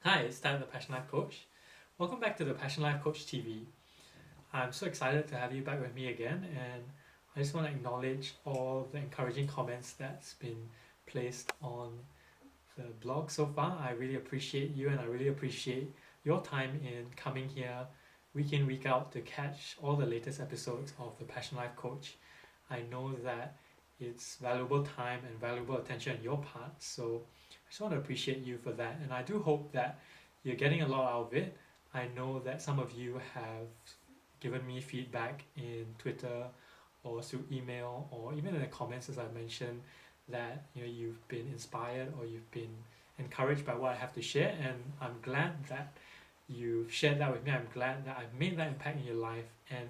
Hi, it's Stan, the Passion Life Coach. Welcome back to the Passion Life Coach TV. I'm so excited to have you back with me again, and I just want to acknowledge all the encouraging comments that's been placed on the blog so far. I really appreciate you, and I really appreciate your time in coming here week in, week out to catch all the latest episodes of the Passion Life Coach. I know that it's valuable time and valuable attention on your part, so I just want to appreciate you for that, and I do hope that you're getting a lot out of it. I know that some of you have given me feedback in Twitter or through email or even in the comments, as I mentioned, that you've been inspired or you've been encouraged by what I have to share, and I'm glad that you've shared that with me. I'm glad that I've made that impact in your life, and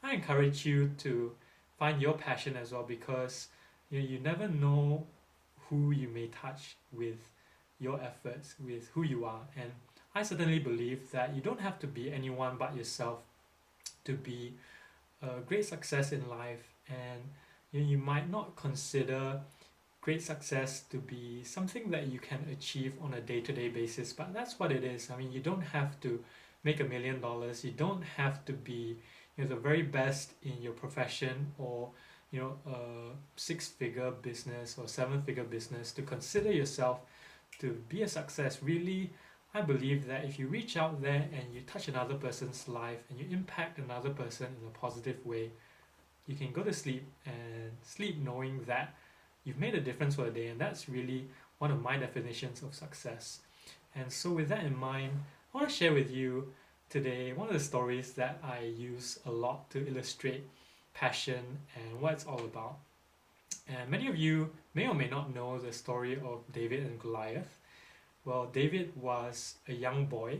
I encourage you to find your passion as well, because you never know who you may touch with your efforts, with who you are. And I certainly believe that you don't have to be anyone but yourself to be a great success in life, and you might not consider great success to be something that you can achieve on a day-to-day basis, but that's what it is. I mean, you don't have to make $1 million. You don't have to be the very best in your profession, or a six-figure business or seven-figure business to consider yourself to be a success. Really, I believe that if you reach out there and you touch another person's life and you impact another person in a positive way, you can go to sleep and sleep knowing that you've made a difference for a day, and that's really one of my definitions of success. And so with that in mind, I want to share with you today one of the stories that I use a lot to illustrate passion and what it's all about. And many of you may or may not know the story of David and Goliath. Well, David was a young boy,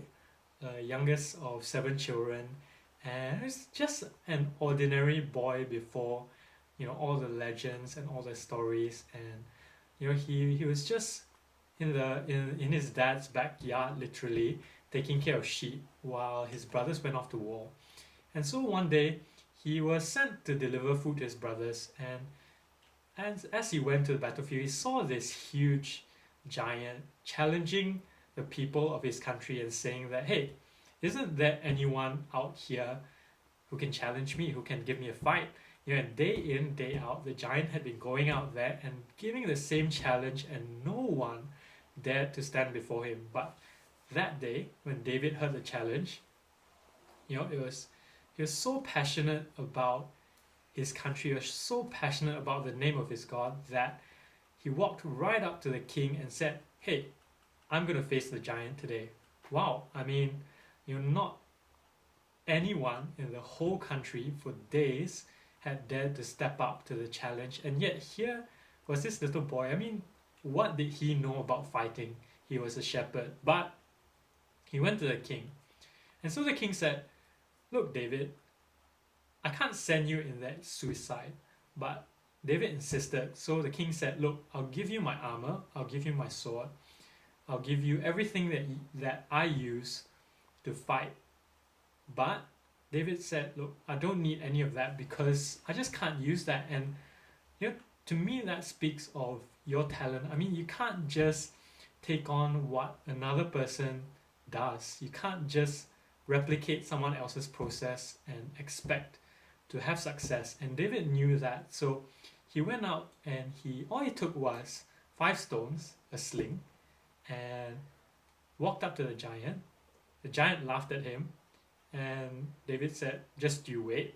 youngest of 7 children, and he's just an ordinary boy before all the legends and all the stories. And he was just in his dad's backyard, literally taking care of sheep while his brothers went off to war. And so one day he was sent to deliver food to his brothers, and as he went to the battlefield, he saw this huge giant challenging the people of his country and saying that, hey, isn't there anyone out here who can challenge me, who can give me a fight? And day in, day out, the giant had been going out there and giving the same challenge, and no one dared to stand before him. But that day, when David heard the challenge, he was so passionate about his country, he was so passionate about the name of his God, that he walked right up to the king and said, hey, I'm going to face the giant today. Wow, I mean, not anyone in the whole country for days had dared to step up to the challenge, and yet here was this little boy. I mean, what did he know about fighting? He was a shepherd, but he went to the king. And so the king said, look, David, I can't send you in that suicide. But David insisted, so the king said, look, I'll give you my armor, I'll give you my sword, I'll give you everything that I use to fight. But David said, look, I don't need any of that because I just can't use that. And to me, that speaks of your talent. I mean, you can't just take on what another person does. You can't just replicate someone else's process and expect to have success. And David knew that, so he went out and all he took was 5 stones, a sling, and walked up to the giant. The giant laughed at him, and David said, just you wait,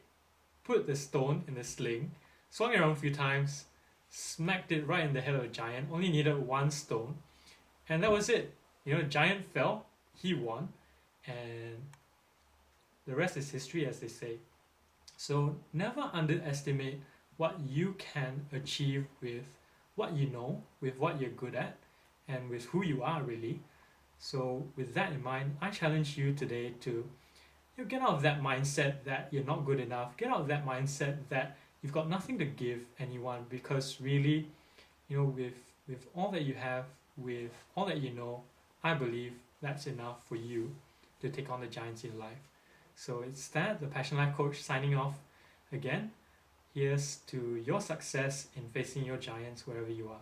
put the stone in the sling, swung it around a few times, smacked it right in the head of the giant, only needed 1 stone, and that was it. The giant fell, he won, and the rest is history, as they say. So never underestimate what you can achieve with what you know, with what you're good at, and with who you are, really. So with that in mind, I challenge you today to get out of that mindset that you're not good enough. Get out of that mindset that you've got nothing to give anyone, because really, with all that you have, with all that you know, I believe that's enough for you to take on the giants in life. So it's that, the Passion Life Coach, signing off again. Here's to your success in facing your giants wherever you are.